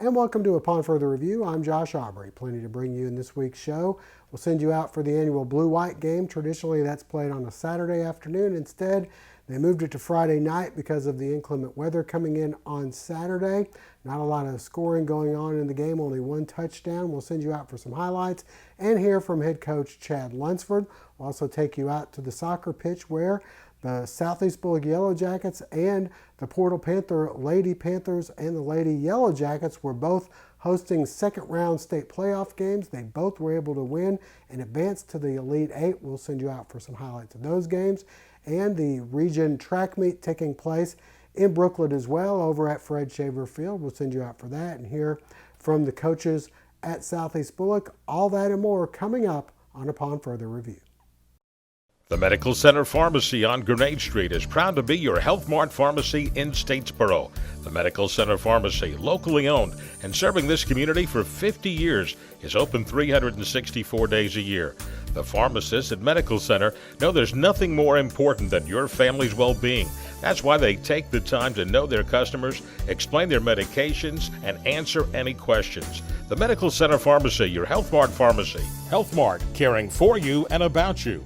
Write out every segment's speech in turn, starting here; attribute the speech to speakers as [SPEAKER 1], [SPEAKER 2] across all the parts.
[SPEAKER 1] And welcome to Upon Further Review. I'm Josh Aubrey. Plenty to bring you in this week's show. We'll send you out for the annual Blue-White game. Traditionally, that's played on a Saturday afternoon. Instead, they moved it to Friday night because of the inclement weather coming in on Saturday. Not a lot of scoring going on in the game, only one touchdown. We'll send you out for some highlights and hear from head coach Chad Lunsford. We'll also take you out to the soccer pitch where the Southeast Bulloch Yellow Jackets and the Portal Panther Lady Panthers and the Lady Yellow Jackets were both hosting second-round state playoff games. They both were able to win and advance to the Elite Eight. We'll send you out for some highlights of those games. And the region track meet taking place in Brooklyn as well over at Fred Shaver Field. We'll send you out for that and hear from the coaches at Southeast Bulloch. All that and more coming up on Upon Further Review.
[SPEAKER 2] The Medical Center Pharmacy on Grenade Street is proud to be your Health Mart pharmacy in Statesboro. The Medical Center Pharmacy, locally owned and serving this community for 50 years, is open 364 days a year. The pharmacists at Medical Center know there's nothing more important than your family's well-being. That's why they take the time to know their customers, explain their medications, and answer any questions. The Medical Center Pharmacy, your Health Mart pharmacy.
[SPEAKER 3] Health Mart, caring for you and about you.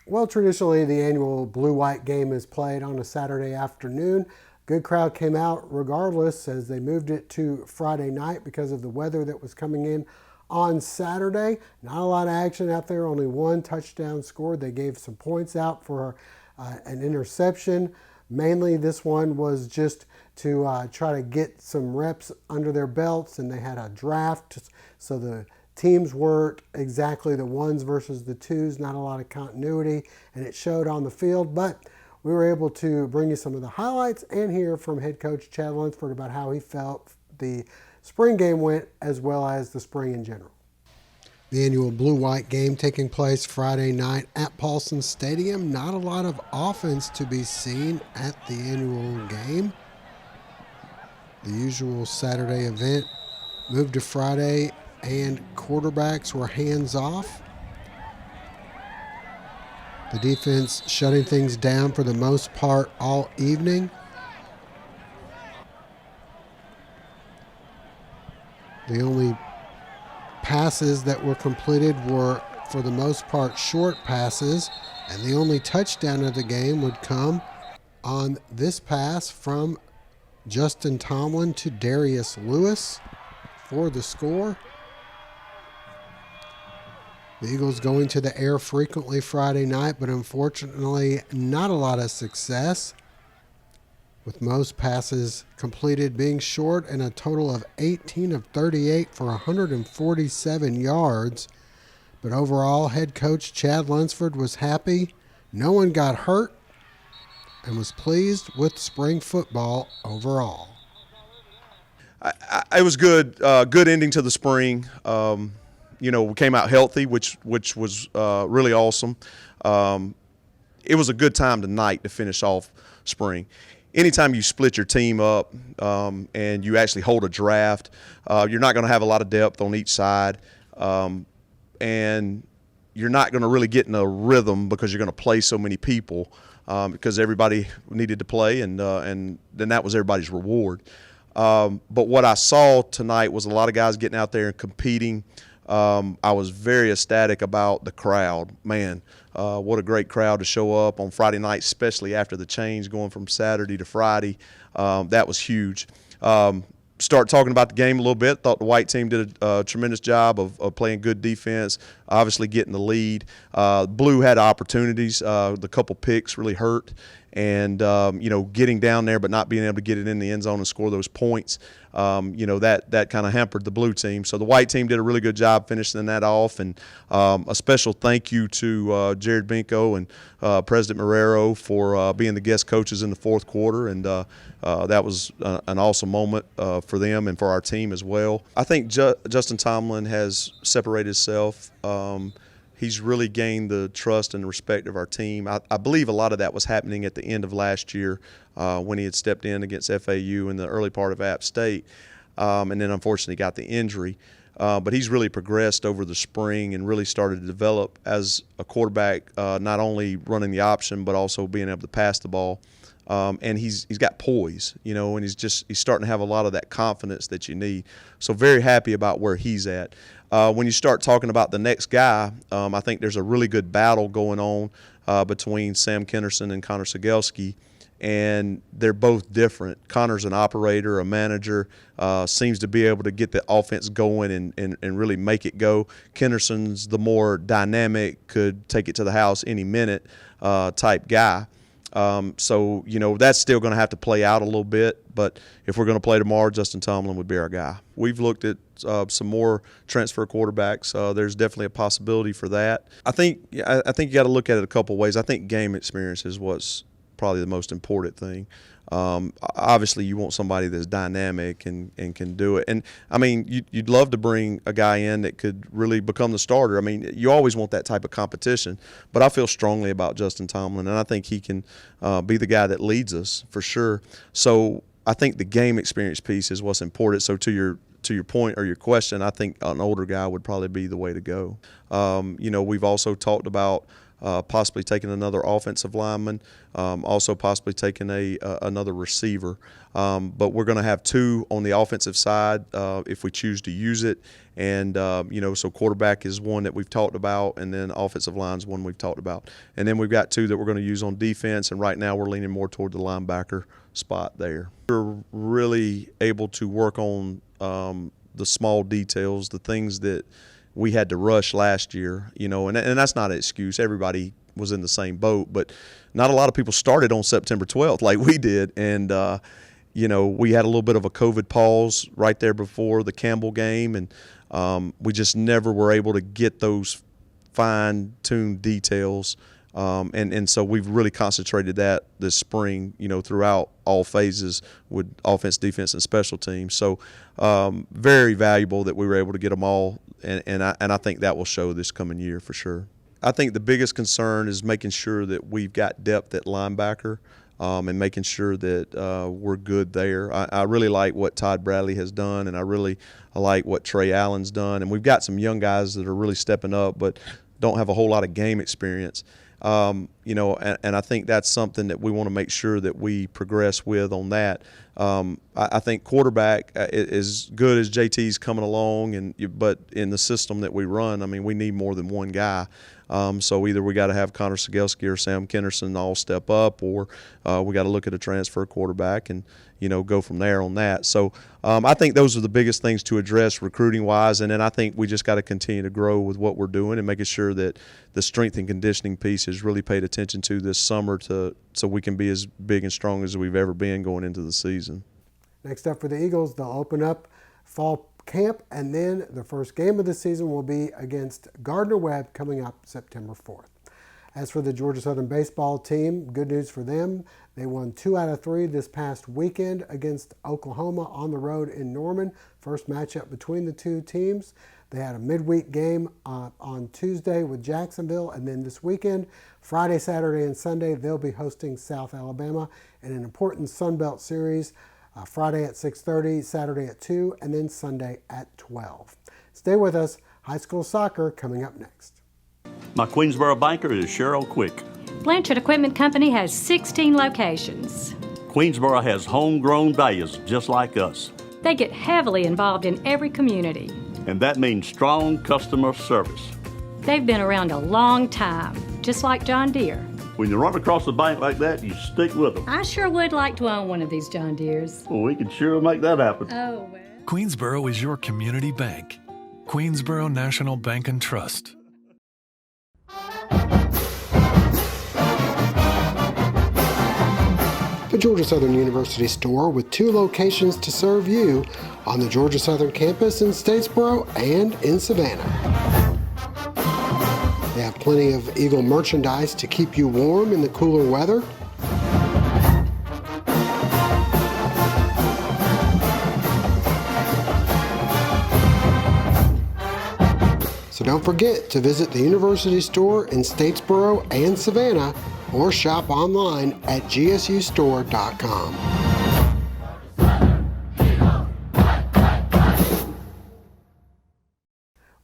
[SPEAKER 1] Well, traditionally, the annual Blue-White game is played on a Saturday afternoon. Good crowd came out regardless as they moved it to Friday night because of the weather that was coming in on Saturday. Not a lot of action out there, only one touchdown scored. They gave some points out for an interception. Mainly this one was just to try to get some reps under their belts, and they had a draft, so the teams weren't exactly the ones versus the twos, not a lot of continuity, and it showed on the field. But we were able to bring you some of the highlights and hear from head coach Chad Lunsford about how he felt the spring game went as well as the spring in general. The annual Blue-White game taking place Friday night at Paulson Stadium. Not a lot of offense to be seen at the annual game. The usual Saturday event moved to Friday, and quarterbacks were hands off. The defense shutting things down for the most part all evening. The only passes that were completed were, for the most part, short passes, and the only touchdown of the game would come on this pass from Justin Tomlin to Darius Lewis for the score. The Eagles going to the air frequently Friday night, but unfortunately not a lot of success, with most passes completed being short and a total of 18 of 38 for 147 yards. But overall, head coach Chad Lunsford was happy. No one got hurt and was pleased with spring football overall.
[SPEAKER 4] It was good, good ending to the spring. We came out healthy, which was really awesome. It was a good time tonight to finish off spring. Anytime you split your team up and you actually hold a draft, you're not going to have a lot of depth on each side, and you're not going to really get in a rhythm because you're going to play so many people because everybody needed to play, and then that was everybody's reward. But what I saw tonight was a lot of guys getting out there and competing. I was very ecstatic about the crowd. Man, what a great crowd to show up on Friday night, especially after the change going from Saturday to Friday. That was huge. Start talking about the game a little bit. Thought the white team did a tremendous job of playing good defense, obviously getting the lead. Blue had opportunities. The couple picks really hurt. And, getting down there but not being able to get it in the end zone and score those points, that kind of hampered the blue team. So the white team did a really good job finishing that off. And a special thank you to Jared Binko and President Marrero for being the guest coaches in the fourth quarter. And that was an awesome moment for them and for our team as well. I think Justin Tomlin has separated himself He's really gained the trust and respect of our team. I believe a lot of that was happening at the end of last year when he had stepped in against FAU in the early part of App State, and then unfortunately got the injury. But he's really progressed over the spring and really started to develop as a quarterback, not only running the option but also being able to pass the ball. And he's got poise, and he's starting to have a lot of that confidence that you need. So very happy about where he's at. When you start talking about the next guy, I think there's a really good battle going on between Sam Kennerson and Connor Sigelski, and they're both different. Connor's an operator, a manager, seems to be able to get the offense going and really make it go. Kennerson's the more dynamic, could take it to the house any minute type guy. So, that's still going to have to play out a little bit. But if we're going to play tomorrow, Justin Tomlin would be our guy. We've looked at some more transfer quarterbacks. There's definitely a possibility for that. I think you got to look at it a couple ways. I think game experience is what's probably the most important thing. Obviously, you want somebody that's dynamic and can do it. And, you'd love to bring a guy in that could really become the starter. You always want that type of competition. But I feel strongly about Justin Tomlin, and I think he can be the guy that leads us for sure. So I think the game experience piece is what's important. So to your point or your question, I think an older guy would probably be the way to go. We've also talked about possibly taking another offensive lineman, also possibly taking another receiver. But we're going to have two on the offensive side if we choose to use it. And, so quarterback is one that we've talked about, and then offensive line is one we've talked about. And then we've got two that we're going to use on defense, and right now we're leaning more toward the linebacker spot there. We're really able to work on the small details, the things that we had to rush last year, and that's not an excuse. Everybody was in the same boat, but not a lot of people started on September 12th like we did. And, we had a little bit of a COVID pause right there before the Campbell game, and we just never were able to get those fine-tuned details. And so we've really concentrated that this spring, throughout all phases with offense, defense, and special teams. So very valuable that we were able to get them all, and I think that will show this coming year for sure. I think the biggest concern is making sure that we've got depth at linebacker and making sure that we're good there. I really like what Todd Bradley has done, and I like what Trey Allen's done. And we've got some young guys that are really stepping up but don't have a whole lot of game experience. And I think that's something that we want to make sure that we progress with on that. I think quarterback is good as JT's coming along, but in the system that we run, we need more than one guy. So either we got to have Connor Sigelski or Sam Kennerson all step up, or we got to look at a transfer quarterback and go from there on that. So I think those are the biggest things to address recruiting-wise, and then I think we just got to continue to grow with what we're doing and making sure that the strength and conditioning piece is really paid attention to this summer so we can be as big and strong as we've ever been going into the season.
[SPEAKER 1] Next up for the Eagles, they'll open up fall camp, and then the first game of the season will be against Gardner-Webb coming up September 4th. As for the Georgia Southern baseball team, good news for them. They won 2 out of 3 this past weekend against Oklahoma on the road in Norman. First matchup between the two teams. They had a midweek game on Tuesday with Jacksonville, and then this weekend, Friday, Saturday, and Sunday, they'll be hosting South Alabama in an important Sun Belt series. Friday at 6:30, Saturday at 2, and then Sunday at 12. Stay with us. High school soccer coming up next.
[SPEAKER 5] My Queensboro banker is Cheryl Quick.
[SPEAKER 6] Blanchard Equipment Company has 16 locations.
[SPEAKER 5] Queensboro has homegrown values just like us.
[SPEAKER 6] They get heavily involved in every community.
[SPEAKER 5] And that means strong customer service.
[SPEAKER 6] They've been around a long time, just like John Deere.
[SPEAKER 5] When you run across the bank like that, you stick with them.
[SPEAKER 6] I sure would like to own one of these John Deeres.
[SPEAKER 5] Well, we can sure make that happen.
[SPEAKER 6] Oh, well.
[SPEAKER 7] Queensboro is your community bank. Queensboro National Bank and Trust.
[SPEAKER 1] The Georgia Southern University store with 2 locations to serve you on the Georgia Southern campus in Statesboro and in Savannah. They have plenty of Eagle merchandise to keep you warm in the cooler weather. So So don't forget to visit the University Store in Statesboro and Savannah or shop online at gsustore.com.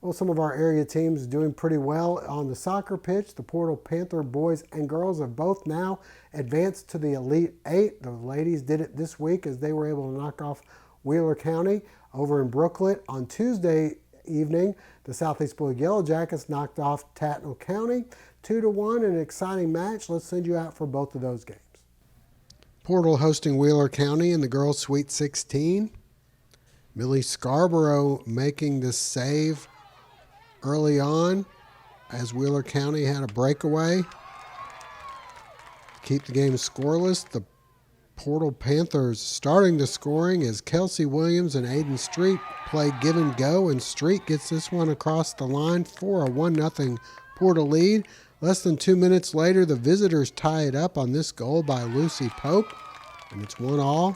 [SPEAKER 1] Well, some of our area teams doing pretty well on the soccer pitch. The Portal Panther boys and girls have both now advanced to the Elite Eight. The ladies did it this week as they were able to knock off Wheeler County over in Brooklet. On Tuesday evening, the Southeast Blue Yellow Jackets knocked off Tattnall County 2-1 in an exciting match. Let's send you out for both of those games. Portal hosting Wheeler County in the girls' Sweet 16. Millie Scarborough making the save early on as Wheeler County had a breakaway. Keep the game scoreless. The Portal Panthers starting the scoring as Kelsey Williams and Aiden Street play give and go, and Street gets this one across the line for a 1-0 Portal lead. Less than 2 minutes later, the visitors tie it up on this goal by Lucy Pope, and it's 1-1.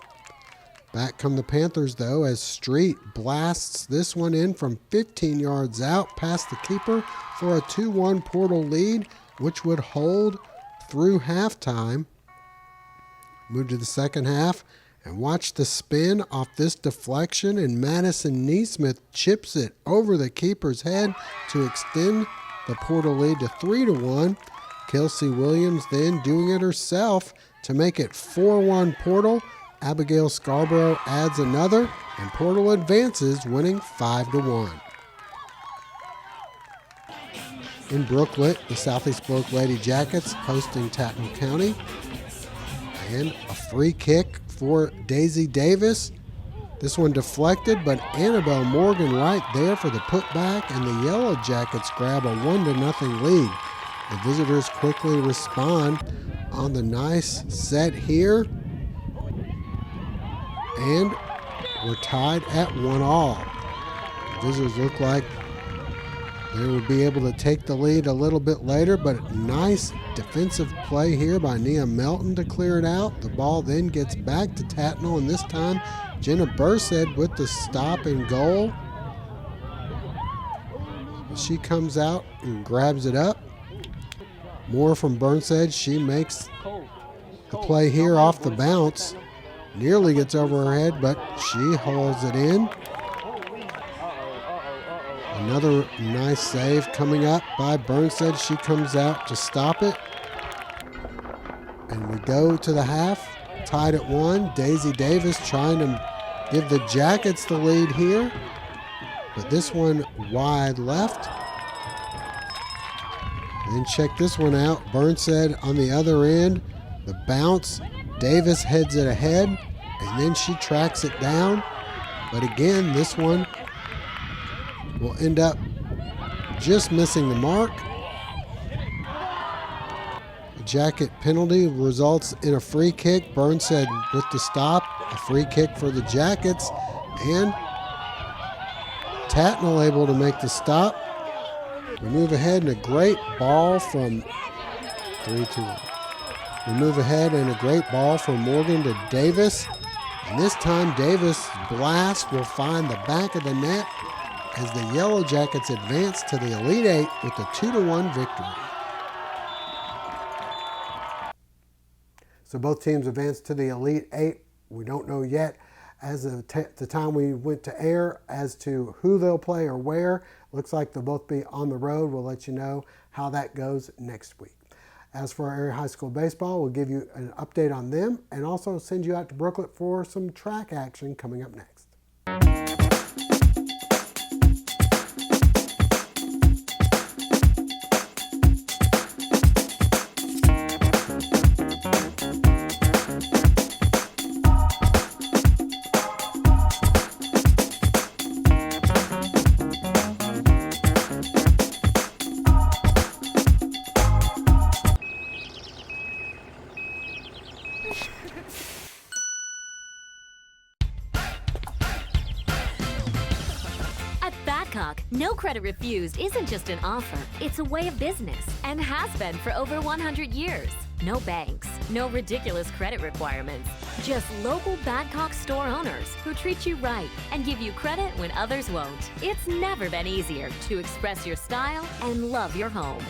[SPEAKER 1] Back come the Panthers, though, as Street blasts this one in from 15 yards out past the keeper for a 2-1 Portal lead, which would hold through halftime. Move to the second half and watch the spin off this deflection, and Madison Neesmith chips it over the keeper's head to extend the Portal lead to 3-1. Kelsey Williams then doing it herself to make it 4-1 Portal. Abigail Scarborough adds another, and Portal advances, winning 5-1. In Brooklet, the Southeast Bulloch Lady Jackets hosting Tattnall County. And a free kick for Daisy Davis. This one deflected, but Annabelle Morgan right there for the putback, and the Yellow Jackets grab a 1-0 lead. The visitors quickly respond on the nice set here. And we're tied at 1-1. The visitors look like they would be able to take the lead a little bit later, but nice defensive play here by Nia Melton to clear it out. The ball then gets back to Tattnall, and this time Jenna Burstead with the stop and goal. She comes out and grabs it up. More from Burstead. She makes the play here off the bounce. Nearly gets over her head, but she holds it in. Another nice save coming up by Burstead. She comes out to stop it. And we go to the half, tied at 1. Daisy Davis trying to give the Jackets the lead here, but this one wide left. Then check this one out. Burstead on the other end. The bounce. Davis heads it ahead, and then she tracks it down. But again, this one will end up just missing the mark. A Jacket penalty results in a free kick. Burstead with the stop. A free kick for the Jackets, and Tattnall able to make the stop. We move ahead, and a great ball from 3-2. We move ahead, and a great ball from Morgan to Davis. And this time Davis' blast will find the back of the net as the Yellow Jackets advance to the Elite Eight with a 2-1 victory. So both teams advanced to the Elite Eight. We don't know yet as of the time we went to air as to who they'll play or where. Looks like they'll both be on the road. We'll let you know how that goes next week. As for our area high school baseball, we'll give you an update on them and also send you out to Brooklet for some track action coming up next.
[SPEAKER 8] No credit refused isn't just an offer, it's a way of business and has been for over 100 years. No banks, No ridiculous credit requirements. Just local Badcock store owners who treat you right and give you credit when others won't. It's never been easier to express your style and love your home.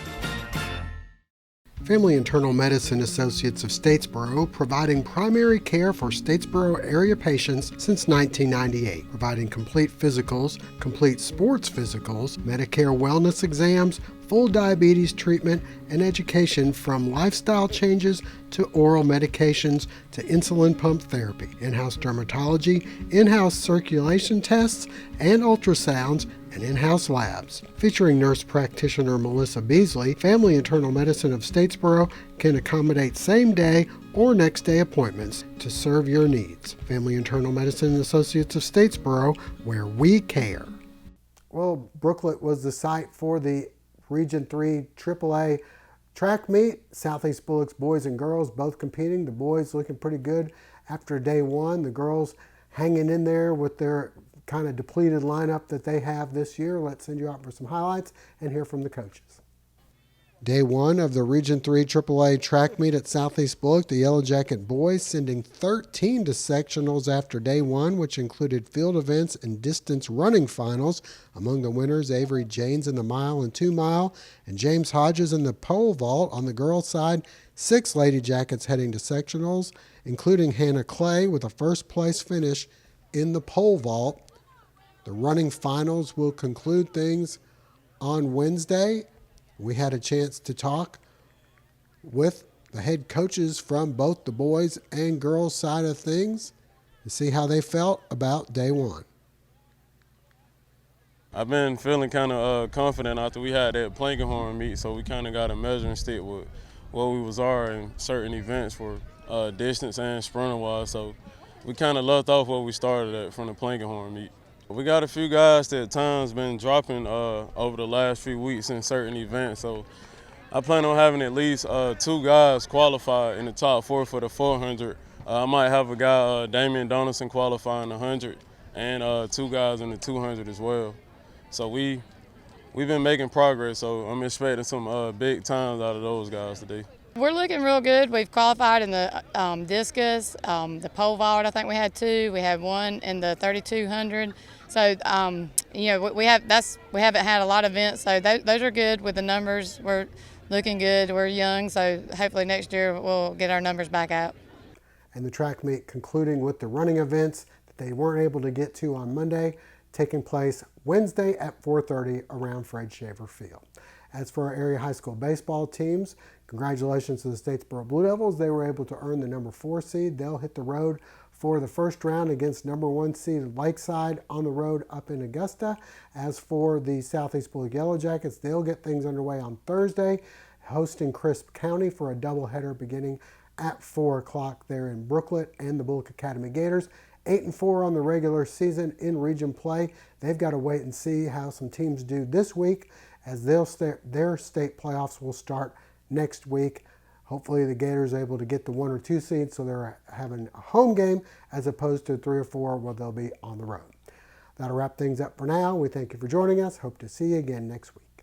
[SPEAKER 1] Family Internal Medicine Associates of Statesboro, providing primary care for Statesboro area patients since 1998, providing complete physicals, complete sports physicals, Medicare wellness exams, full diabetes treatment, and education from lifestyle changes to oral medications to insulin pump therapy, in-house dermatology, in-house circulation tests and ultrasounds, and in-house labs. Featuring nurse practitioner Melissa Beasley, Family Internal Medicine of Statesboro can accommodate same-day or next-day appointments to serve your needs. Family Internal Medicine Associates of Statesboro, where we care. Well, Brooklet was the site for the Region 3 AAA track meet. Southeast Bulloch's boys and girls both competing. The boys looking pretty good after day one. The girls hanging in there with their kind of depleted lineup that they have this year. Let's send you out for some highlights and hear from the coaches. Day one of the Region 3 AAA track meet at Southeast Bulloch, the Yellow Jacket boys sending 13 to sectionals after day one, which included field events and distance running finals. Among the winners, Avery Janes in the mile and 2 mile, and James Hodges in the pole vault. On the girls' side, 6 Lady Jackets heading to sectionals, including Hannah Clay with a first place finish in the pole vault. The running finals will conclude things on Wednesday. We had a chance to talk with the head coaches from both the boys and girls side of things to see how they felt about day one.
[SPEAKER 9] I've been feeling kind of confident after we had that Plankenhorn meet, so we kind of got a measuring stick with what we are in certain events for distance and sprinter wise. So we kind of left off where we started at from the Plankenhorn meet. We got a few guys that at times been dropping over the last few weeks in certain events, so I plan on having at least 2 guys qualify in the top 4 for the 400. I might have a guy, Damian Donaldson, qualify in the 100, and 2 guys in the 200 as well. So we've been making progress, so I'm expecting some big times out of those guys today.
[SPEAKER 10] We're looking real good. We've qualified in the discus, the pole vault. I think we had 2. We had 1 in the 3200. So you know, we haven't had a lot of events, so those are good with the numbers. We're looking good. We're young, so hopefully next year we'll get our numbers back out.
[SPEAKER 1] And the track meet concluding with the running events that they weren't able to get to on Monday, taking place Wednesday at 4:30 around Fred Shaver Field. As for our area high school baseball teams, congratulations to the Statesboro Blue Devils. They were able to earn the number 4 seed. They'll hit the road for the first round against number 1 seed Lakeside on the road up in Augusta. As for the Southeast Bulloch Yellow Jackets, they'll get things underway on Thursday, hosting Crisp County for a doubleheader beginning at 4 o'clock there in Brooklet, and the Bulloch Academy Gators. 8-4 on the regular season in region play. They've got to wait and see how some teams do this week, as their state playoffs will start next week. Hopefully the Gators are able to get the 1 or 2 seeds, so they're having a home game as opposed to 3 or 4 where they'll be on the road. That'll wrap things up for now. We thank you for joining us. Hope to see you again next week.